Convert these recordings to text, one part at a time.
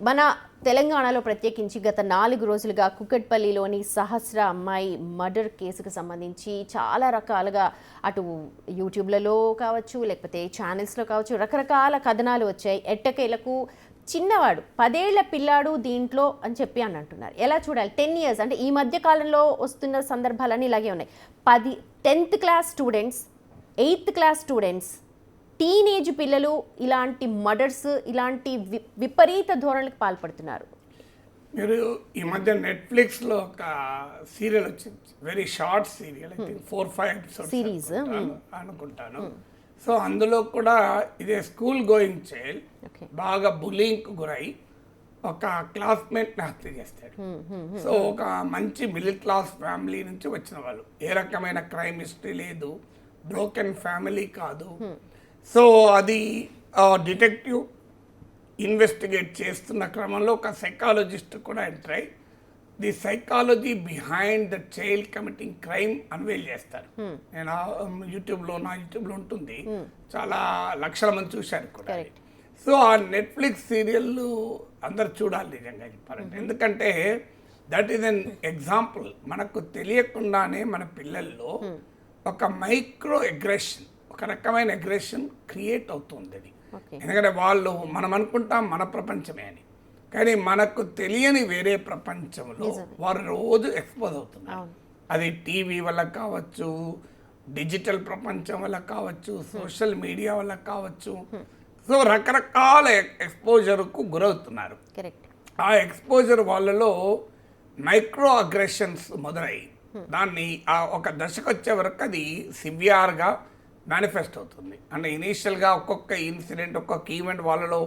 మన తెలంగాణలో ప్రత్యేకించి గత 4 రోజులుగా కుకట్పల్లిలోని సహస్ర అమ్మాయి మర్డర్ కేసుకు సంబంధించి చాలా రకాలుగా అటు యూట్యూబ్లలో కావచ్చు లేకపోతే ఛానల్స్లో కావచ్చు రకరకాల కథనాలు వచ్చాయి. ఎట్టకేలకు చిన్నవాడు 10 ఏళ్ల పిల్లాడు దీంట్లో అని చెప్పి అని అంటున్నారు. ఎలా చూడాలి? 10 ఇయర్స్ అంటే ఈ మధ్య కాలంలో వస్తున్న సందర్భాలన్నీ ఇలాగే ఉన్నాయి. 10th class students, 8th class students, teenage పిల్లలు ఇలాంటి మర్డర్స్, ఇలాంటి విపరీత ధోరణులకు పాల్పడుతున్నారు. మీరు ఈ మధ్య నెట్ఫ్లిక్స్లో ఒక సీరియల్ వచ్చింది, very short serial, I think 4-5 episodes series అనుకుంటాను. సో అందులో కూడా ఇదే స్కూల్ గోయింగ్ చైల్డ్ బాగా బులింగ్కి గురై ఒక క్లాస్మేట్ని హత్య చేస్తాడు. సో ఒక మంచి మిడిల్ క్లాస్ ఫ్యామిలీ నుంచి వచ్చిన వాళ్ళు, ఏ రకమైన క్రైమ్ హిస్టరీ లేదు, బ్రోకెన్ ఫ్యామిలీ కాదు. సో అది డిటెక్టివ్ ఇన్వెస్టిగేట్ చేస్తున్న క్రమంలో ఒక సైకాలజిస్ట్ కూడా ఎంటర్ అయ్యి the psychology behind the child committing crime అన్వేల్ చేస్తారు. నేను నా యూట్యూబ్లో ఉంటుంది, చాలా లక్షల మంది చూశారు కూడా. సో ఆ నెట్ఫ్లిక్స్ సీరియల్ అందరు చూడాలి నిజంగా చెప్పాలంటే, ఎందుకంటే దట్ ఈస్ అన్ ఎగ్జాంపుల్. మనకు తెలియకుండానే మన పిల్లల్లో ఒక మైక్రో అగ్రెషన్, ఒక రకమైన అగ్రెషన్ క్రియేట్ అవుతుంది. అది ఎందుకంటే వాళ్ళు మనం అనుకుంటాం మన ప్రపంచమే అని, కానీ మనకు తెలియని వేరే ప్రపంచంలో వారు రోజు ఎక్స్పోజ్ అవుతున్నారు. అది టీవీ వల్ల కావచ్చు, డిజిటల్ ప్రపంచం వల్ల కావచ్చు, సోషల్ మీడియా వల్ల కావచ్చు. సో రకరకాల ఎక్స్పోజర్కు గురవుతున్నారు. ఆ ఎక్స్పోజర్ వాళ్ళలో మైక్రో అగ్రెషన్స్ మొదలై దాన్ని ఒక దశకు వచ్చే వరకు అది సివియర్గా మేనిఫెస్ట్ అవుతుంది. అంటే ఇనీషియల్గా ఒక్కొక్క ఇన్సిడెంట్, ఒక్కొక్క ఈవెంట్ వాళ్ళలో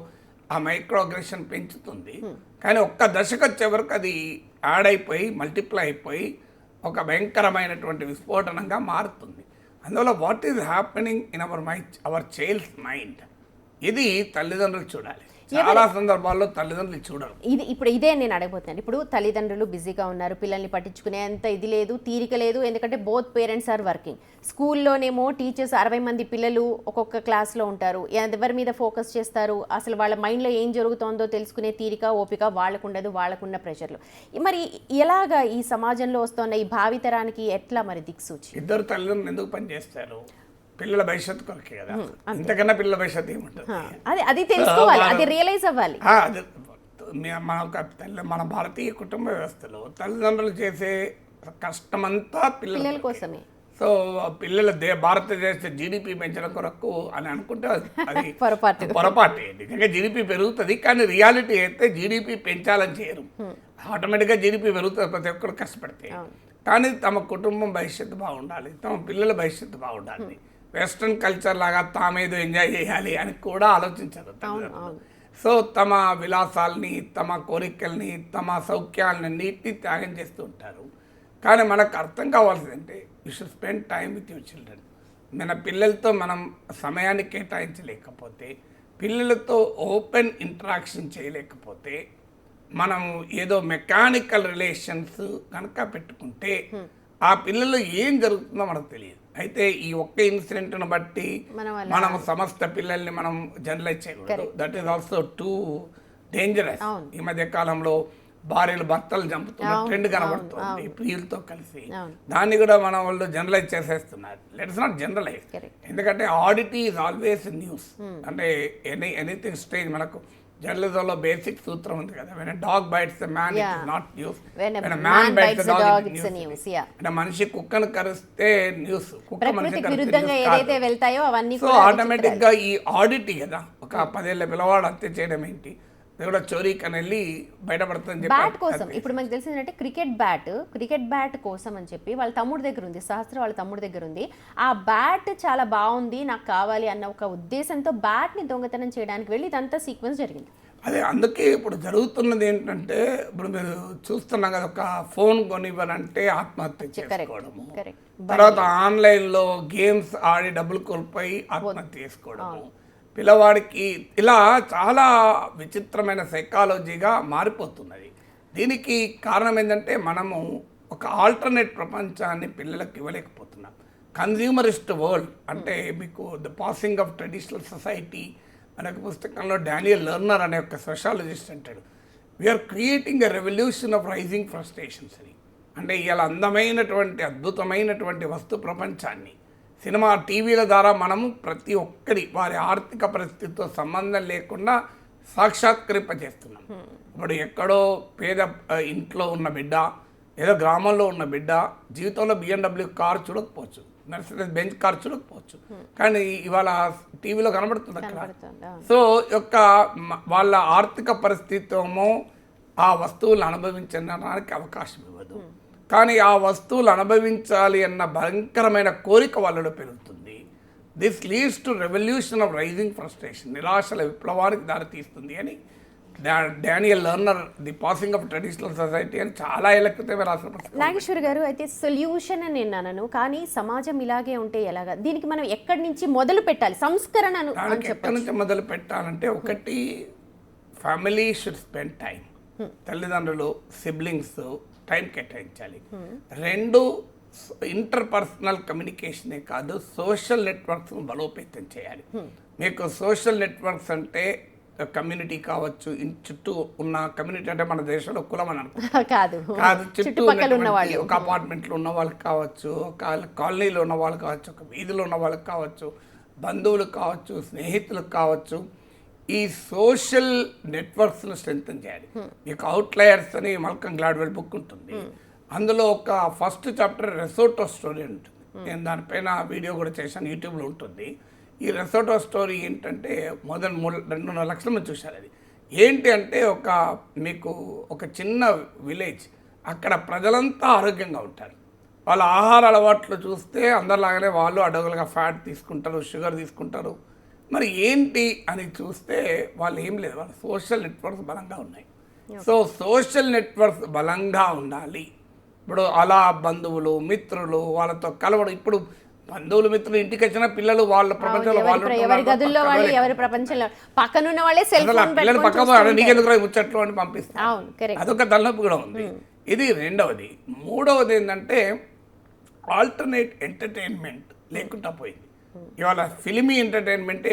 ఆ మైక్రో అగ్రెషన్ పెంచుతుంది, కానీ ఒక్క దశకు వచ్చే వరకు అది యాడ్ అయిపోయి మల్టిప్లై అయిపోయి ఒక భయంకరమైనటువంటి విస్ఫోటనంగా మారుతుంది. అందువల్ల what is happening in our childs mind, ఇది తల్లిదండ్రులు చూడాలి. చాలా సందర్భాల్లో తల్లిదండ్రులు చూడరు. ఇప్పుడు ఇదే నేను అడగబోతున్నాను. ఇప్పుడు తల్లిదండ్రులు బిజీగా ఉన్నారు, పిల్లల్ని పట్టించుకునేంత ఇది లేదు, తీరిక లేదు. ఎందుకంటే బోత్ పేరెంట్స్ ఆర్ వర్కింగ్. స్కూల్లోనేమో టీచర్స్ 60 మంది పిల్లలు ఒక్కొక్క క్లాస్లో ఉంటారు. ఎవరి మీద ఫోకస్ చేస్తారు? అసలు వాళ్ళ మైండ్లో ఏం జరుగుతుందో తెలుసుకునే తీరిక, ఓపిక వాళ్ళకు ఉండదు, వాళ్ళకున్న ప్రెషర్లు. మరి ఎలాగా ఈ సమాజంలో వస్తున్న ఈ భావితరానికి ఎట్లా మరి దిక్సూచి? ఇద్దరు తల్లిదండ్రులు ఎందుకు పనిచేస్తారు? పిల్లల భవిష్యత్తు కొరకే కదా, ఇంతకన్నా పిల్లల భవిష్యత్తు ఏముంటుంది? అది తెలుసుకోవాలి, అది రియలైజ్ అవ్వాలి. మన భారతీయ కుటుంబ వ్యవస్థలో తల్లిదండ్రులు చేసే కష్టమంతా పిల్లల కోసమే. సో పిల్లల భారతదేశ జీడిపి పెంచడం కొరకు అని అనుకుంటే అది పొరపాటే. నిజంగా జీడిపి పెరుగుతుంది, కానీ రియాలిటీ అయితే జీడిపి పెంచాలని చేయరు. ఆటోమేటిక్గా జీడిపి పెరుగుతుంది ప్రతి ఒక్కరు కష్టపడితే. కానీ తమ కుటుంబం భవిష్యత్తు బాగుండాలి, తమ పిల్లల భవిష్యత్తు బాగుండాలి, వెస్ట్రన్ కల్చర్ లాగా తామేదో ఎంజాయ్ చేయాలి అని కూడా ఆలోచించరు. సో తమ విలాసాలని, తమ కోరికల్ని, తమ సౌఖ్యాలని అన్నిటినీ త్యాగం చేస్తూ ఉంటారు. కానీ మనకు అర్థం కావాల్సిందంటే you should spend time with your children. మన పిల్లలతో మనం సమయాన్ని కేటాయించలేకపోతే, పిల్లలతో ఓపెన్ ఇంటరాక్షన్ చేయలేకపోతే, మనం ఏదో మెకానికల్ రిలేషన్స్ కనుక పెట్టుకుంటే ఆ పిల్లలు ఏం జరుగుతుందో మనకు తెలియదు. అయితే ఈ ఒక్క ఇన్సిడెంట్ను బట్టి మనం సమస్త పిల్లల్ని మనం జనరలైజ్ చేయకూడదు. That is also too dangerous. ఈ మధ్య కాలంలో భార్యలు భర్తలు చంపుతున్న ట్రెండ్ కనబడుతుంది ప్రియులతో కలిసి. దాన్ని కూడా మన వాళ్ళు జనరలైజ్ చేసేస్తున్నారు. లెట్స్ నాట్ జనరలైజ్, ఎందుకంటే ఆడిటీ ఈజ్ ఆల్వేస్ న్యూస్. అంటే ఎనీథింగ్ స్ట్రేంజ్, మనకు జర్నలిజంలో బేసిక్ సూత్రం ఉంది కదా, when a dog bites a man it is not news, when a man bites a dog it's news. అంటే మనిషి కుక్కను కరిస్తే న్యూస్, కుక్క మనిషి విరుద్ధంగా ఏదైతే వెళ్తాయో అవన్నీ. సో ఆటోమేటిక్ గా ఈ ఆడిట్ కదా, ఒక 10 ఏళ్ల పిల్లవాడు హత్య చేయడం ఏంటి, కూడా చోరీ కని వెళ్ళి బయటపడుతుంది. బ్యాట్ కోసం ఇప్పుడు మనకు తెలిసిందంటే క్రికెట్ బ్యాట్ కోసం అని చెప్పి వాళ్ళ తమ్ముడి దగ్గర ఉంది, సహస్ర వాళ్ళ తమ్ముడి దగ్గర ఉంది. ఆ బ్యాట్ చాలా బాగుంది, నాకు కావాలి అన్న ఒక ఉద్దేశంతో బ్యాట్ ని దొంగతనం చేయడానికి వెళ్ళి ఇదంతా సీక్వెన్స్ జరిగింది. అదే అందుకే ఇప్పుడు జరుగుతున్నది ఏంటంటే, ఇప్పుడు మీరు చూస్తున్నాం కదా, ఒక ఫోన్ కొనివ్వాలంటే ఆత్మహత్య చేసుకోవడము, తర్వాత ఆన్లైన్లో గేమ్స్ ఆడి డబ్బులు కోల్పోయి ఆత్మహత్య చేసుకోవడము, పిల్లవాడికి ఇలా చాలా విచిత్రమైన సైకాలజీగా మారిపోతున్నది. దీనికి కారణం ఏంటంటే, మనము ఒక ఆల్టర్నేట్ ప్రపంచాన్ని పిల్లలకు ఇవ్వలేకపోతున్నాం. కన్జ్యూమరిస్ట్ వరల్డ్ అంటే మీకు the passing of traditional society అనే పుస్తకంలో డానియల్ లెర్నర్ అనే ఒక సోషాలజిస్ట్ అంటాడు, we are creating a revolution of rising frustrations అని. అంటే ఇలా అందమైనటువంటి అద్భుతమైనటువంటి వస్తు ప్రపంచాన్ని సినిమా టీవీల ద్వారా మనము ప్రతి ఒక్కరి వారి ఆర్థిక పరిస్థితితో సంబంధం లేకుండా సాక్షాత్కరింపజేస్తున్నాం. ఇప్పుడు ఎక్కడో పేద ఇంట్లో ఉన్న బిడ్డ, ఏదో గ్రామంలో ఉన్న బిడ్డ జీవితంలో BMW కార్ చూడకపోవచ్చు, మెర్సిడెస్ బెంజ్ కార్ చూడకపోవచ్చు, కానీ ఇవాళ టీవీలో కనబడుతుంది అక్కడ. సో యొక్క వాళ్ళ ఆర్థిక పరిస్థితితో ఆ వస్తువులను అనుభవించడానికి అవకాశం ఇవ్వదు, కానీ ఆ వస్తువులు అనుభవించాలి అన్న భయంకరమైన కోరిక వాళ్ళలో పెరుగుతుంది. This leads to revolution of rising frustration, నిరాశల విప్లవానికి దారితీస్తుంది అని Daniel Lerner the passing of traditional society అని చాలా ఏళ్ల క్రితమే రాసిన. నాగేశ్వర్ గారు, అయితే సొల్యూషన్ అని నేను అన్నాను, కానీ సమాజం ఇలాగే ఉంటే ఎలాగా? దీనికి మనం ఎక్కడి నుంచి మొదలు పెట్టాలి సంస్కరణను? ఎక్కడి నుంచి మొదలు పెట్టాలంటే, ఒకటి ఫ్యామిలీ షుడ్ స్పెండ్ టైం, తల్లిదండ్రులు సిబ్లింగ్స్ టైం కేటాయించాలి. రెండు, ఇంటర్పర్సనల్ కమ్యూనికేషనే కాదు, సోషల్ నెట్వర్క్స్ను బలోపేతం చేయాలి. మీకు సోషల్ నెట్వర్క్స్ అంటే కమ్యూనిటీ కావచ్చు, చుట్టూ ఉన్న కమ్యూనిటీ అంటే మన దేశంలో కులం అని అనుకుంటాం కాదు, చుట్టూ ఒక అపార్ట్మెంట్లో ఉన్న వాళ్ళకి కావచ్చు, ఒక కాలనీలో ఉన్న వాళ్ళు కావచ్చు, ఒక వీధిలో ఉన్న వాళ్ళకి కావచ్చు, బంధువులు కావచ్చు, స్నేహితులకు కావచ్చు. ఈ సోషల్ నెట్వర్క్స్ను స్ట్రెంగ్తన్ చేయాలి. మీకు అవుట్లయర్స్ అని మల్కమ్ గ్లాడ్వెల్ బుక్ ఉంటుంది, అందులో ఒక ఫస్ట్ చాప్టర్ రెసోటో స్టోరీ ఉంటుంది. నేను దానిపైన వీడియో కూడా చేశాను, యూట్యూబ్లో ఉంటుంది. ఈ రెసోటో స్టోరీ ఏంటంటే, మొదటి 2.5 లక్షల మంది చూశారు. అది ఏంటి అంటే, మీకు ఒక చిన్న విలేజ్, అక్కడ ప్రజలంతా ఆరోగ్యంగా ఉంటారు. వాళ్ళ ఆహార అలవాట్లు చూస్తే అందరిలాగానే వాళ్ళు అడవులుగా ఫ్యాట్ తీసుకుంటారు, షుగర్ తీసుకుంటారు. మరి ఏంటి అని చూస్తే వాళ్ళు ఏం లేదు, వాళ్ళ సోషల్ నెట్వర్క్స్ బలంగా ఉన్నాయి. సో సోషల్ నెట్వర్క్స్ బలంగా ఉండాలి. ఇప్పుడు అలా బంధువులు మిత్రులు వాళ్ళతో కలవడం, ఇప్పుడు బంధువులు మిత్రులు ఇంటికి వచ్చిన పిల్లలు వాళ్ళ ప్రపంచంలో పిల్లలు పక్క నీకెందుకు ముచ్చట్లు అని పంపిస్తారు, అదొక తలనొప్పి కూడా ఉంది. ఇది రెండవది. మూడవది ఏంటంటే, ఆల్టర్నేట్ ఎంటర్టైన్మెంట్ లేకుండా పోయింది. ఇవాళ ఫిలిమీ ఎంటర్టైన్మెంట్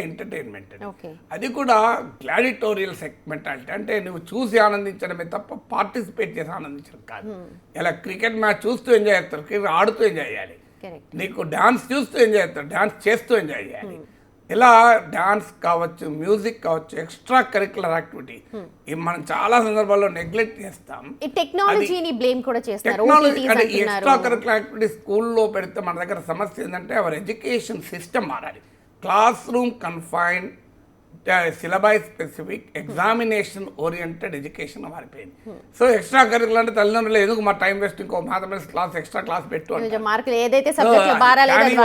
అది కూడా గ్లాడిటోరియల్ మెంటాలిటీ, అంటే నువ్వు చూసి ఆనందించడమే తప్ప పార్టిసిపేట్ చేసి ఆనందించడం కాదు. ఇలా క్రికెట్ మ్యాచ్ చూస్తూ ఎంజాయ్ చేస్తారు, క్రికెట్ ఆడుతూ ఎంజాయ్ చేయాలి. నీకు డాన్స్ చూస్తూ ఎంజాయ్ చేస్తారు, డాన్స్ చేస్తూ ఎంజాయ్ చేయాలి. ఇలా డాన్స్ కావచ్చు, మ్యూజిక్ కావచ్చు, ఎక్స్ట్రా కరిక్యులర్ యాక్టివిటీ మనం చాలా సందర్భాల్లో నెగ్లెక్ట్ చేస్తాం. టెక్నాలజీని బ్లేమ్ కూడా చేస్తారు. ఎక్స్ట్రా కరిక్యులర్ యాక్టివిటీ స్కూల్లో పెడితే మన దగ్గర సమస్య ఏంటంటే, అవర్ ఎడ్యుకేషన్ సిస్టమ్ మారాలి. Class room confined, syllabi specific, examination oriented education మారిపోయింది. సో ఎక్స్ట్రా కరికులర్ అంటే తల్లిదండ్రులు ఎందుకు మా టైం వేస్ట్, ఇంకో మ్యాథమెటిక్స్ క్లాస్ ఎక్స్ట్రా క్లాస్ పెట్టు అంటే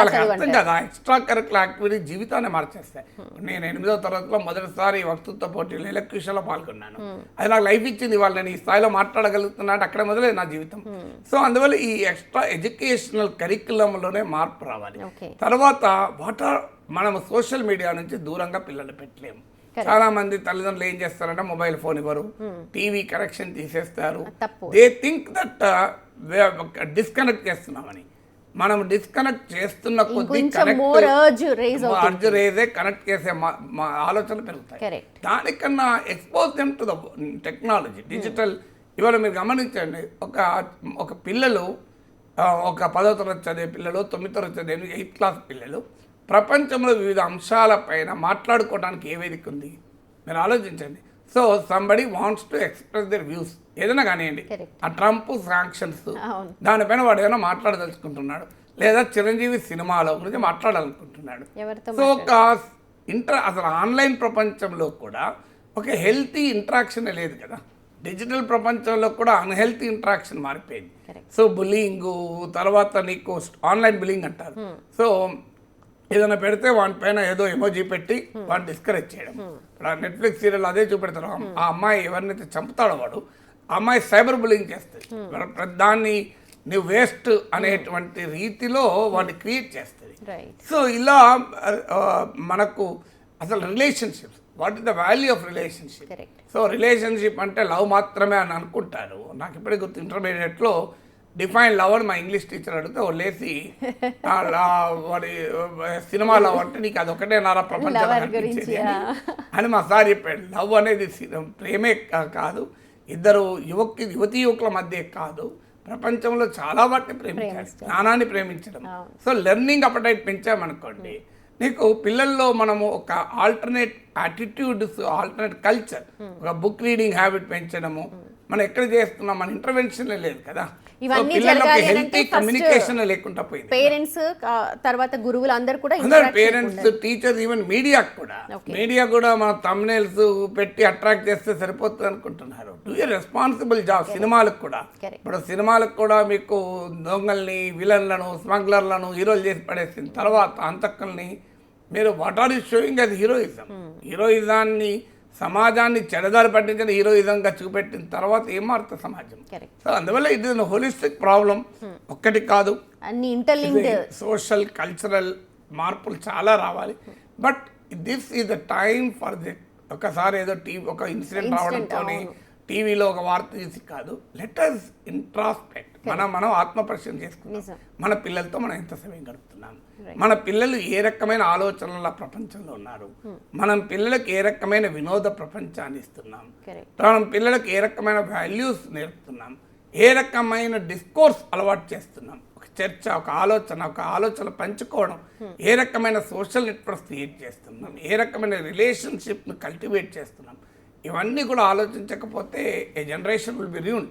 అర్థం కదా. ఎక్స్ట్రా కరికులర్ యాక్టివిటీ జీవితాన్ని మార్చేస్తాయి. నేను 8వ తరగతిలో మొదటిసారి వక్తృత్వ పోటీలు ఎలక్యూషన్లో పాల్గొన్నాను. అది నాకు లైఫ్ ఇచ్చింది. వాళ్ళు నేను ఈ స్థాయిలో మాట్లాడగలుగుతున్నా అంటే అక్కడే మొదలే నా జీవితం. సో అందువల్ల ఈ ఎక్స్ట్రా ఎడ్యుకేషనల్ కరికులంలోనే మార్పు రావాలి. తర్వాత మనం సోషల్ మీడియా నుంచి దూరంగా పిల్లలు పెట్టలేము. చాలా మంది తల్లిదండ్రులు ఏం చేస్తారంటే, మొబైల్ ఫోన్ ఇవ్వరు, టీవీ కనెక్షన్ తీసేస్తారు. దే థింక్ దట్ డిస్కనెక్ట్ చేస్తున్నామని. మనం డిస్కనెక్ట్ చేస్తున్న కొద్దీ అర్జ్ రేజే కనెక్ట్ చేసే ఆలోచనలు పెరుగుతాయి. దానికన్నా expose them to the technology, digital. ఇవాళ మీరు గమనించండి, ఒక పిల్లలు, ఒక 10వ తరగతి చదివే పిల్లలు, 9వ తరగతి చదివే 8th క్లాస్ పిల్లలు ప్రపంచంలో వివిధ అంశాలపైన మాట్లాడుకోవడానికి ఏ వేదిక ఉంది మీరు ఆలోచించండి. So somebody wants to express there views, ఏదైనా కానివ్వండి. ఆ ట్రంప్ శాంక్షన్స్ దానిపైన వాడు ఏదైనా మాట్లాడదలుచుకుంటున్నాడు, లేదా చిరంజీవి సినిమాలో గురించి మాట్లాడాలనుకుంటున్నాడు. సో అసలు ఆన్లైన్ ప్రపంచంలో కూడా ఒక హెల్తీ ఇంటరాక్షన్ లేదు కదా. డిజిటల్ ప్రపంచంలో కూడా అన్హెల్తీ ఇంటరాక్షన్ మారిపోయింది. సో బుల్లింగ్, తర్వాత నీకు ఆన్లైన్ బుల్లింగ్ అంటారు. సో ఏదైనా పెడితే వాటి పైన ఏదో ఎమోజీ పెట్టి వాడిని డిస్కరేజ్ చేయడం. నెట్ఫ్లిక్స్ సీరియల్ అదే చూపెడతారు. ఆ అమ్మాయి ఎవరినైతే చంపుతాడో వాడు, ఆ అమ్మాయి సైబర్ బుల్లింగ్ చేస్తుంది. దాన్ని నువ్వు వేస్ట్ అనేటువంటి రీతిలో వాడిని క్రియేట్ చేస్తుంది. సో ఇలా మనకు అసలు relationships, what is the value of relationship? So relationship అంటే లవ్ మాత్రమే అని అనుకుంటారు. నాకు ఇప్పుడే గుర్తు, ఇంటర్మీడియట్లో డిఫైన్ లవ్ అని మా ఇంగ్లీష్ టీచర్ అడిగితే లేసి వాడి సినిమా లవ్ అంటే నీకు అదొకటే నారా ప్రపంచం అని మా సార్ చెప్పాడు. లవ్ అనేది ప్రేమే కాదు, ఇద్దరు యువతి యువకుల మధ్య కాదు, ప్రపంచంలో చాలా వాటిని ప్రేమించాలి, జ్ఞానాన్ని ప్రేమించడం. సో లెర్నింగ్ అపటైట్ పెంచామనుకోండి, నీకు పిల్లల్లో మనము ఒక ఆల్టర్నేట్ యాటిట్యూడ్స్, ఆల్టర్నేట్ కల్చర్, ఒక బుక్ రీడింగ్ హ్యాబిట్ పెంచడము మనం ఎక్కడ చేస్తున్నాం, మన ఇంటర్వెన్షన్ లేదు కదా. ఇవన్నీ హెల్తీ కమ్యూనికేషన్ లేకుండా పోయింది. పేరెంట్స్ తర్వాత గురువులు అందరూ కూడా, పేరెంట్స్, టీచర్స్, ఈవెన్ మీడియా కూడా మన థంబ్నెయిల్స్ పెట్టి అట్రాక్ట్ చేస్తే సరిపోతుంది అనుకుంటున్నారు. Do a responsible job. సినిమాలకు కూడా, ఇప్పుడు సినిమాలకు కూడా మీకు దొంగల్ని, విలన్లను, స్మగ్లర్లను హీరోలు చేసి పడేసిన తర్వాత అంతకుల్ని మీరు what are you showing as heroism. హీరోయిజాన్ని, సమాజాన్ని చెడదారి పట్టించిన హీరోయిజంగా చూపెట్టిన తర్వాత ఏం మారుతుంది సమాజం. సో అందువల్ల ఇది హోలిస్టిక్ ప్రాబ్లం, ఒక్కటి కాదు, అన్ని ఇంటర్లింక్డ్. సోషల్ కల్చరల్ మార్పులు చాలా రావాలి. But this is the time for the. ఒకసారి ఏదో ఒక ఇన్సిడెంట్ రావడంతోనే టీవీలో ఒక వార్త తీసి కాదు, లెట్ అస్ ఇంట్రాస్పెక్ట్. మనం ఆత్మపరిశీలన చేసుకుంటాం. మన పిల్లలతో మనం ఎంత సమయం గడుపుతున్నాం, మన పిల్లలు ఏ రకమైన ఆలోచనల ప్రపంచంలో ఉన్నారు, మనం పిల్లలకు ఏ రకమైన వినోద ప్రపంచాన్ని ఇస్తున్నాం, మనం పిల్లలకు ఏ రకమైన వాల్యూస్ నేర్పుతున్నాం, ఏ రకమైన డిస్కోర్స్ అలవాటు చేస్తున్నాం, ఒక చర్చ, ఒక ఆలోచన పంచుకోవడం, ఏ రకమైన సోషల్ నెట్వర్క్స్ క్రియేట్ చేస్తున్నాం, ఏ రకమైన రిలేషన్షిప్ను కల్టివేట్ చేస్తున్నాం. ఇవన్నీ కూడా ఆలోచించకపోతే ఏ జనరేషన్ విల్ బి రూయిన్డ్.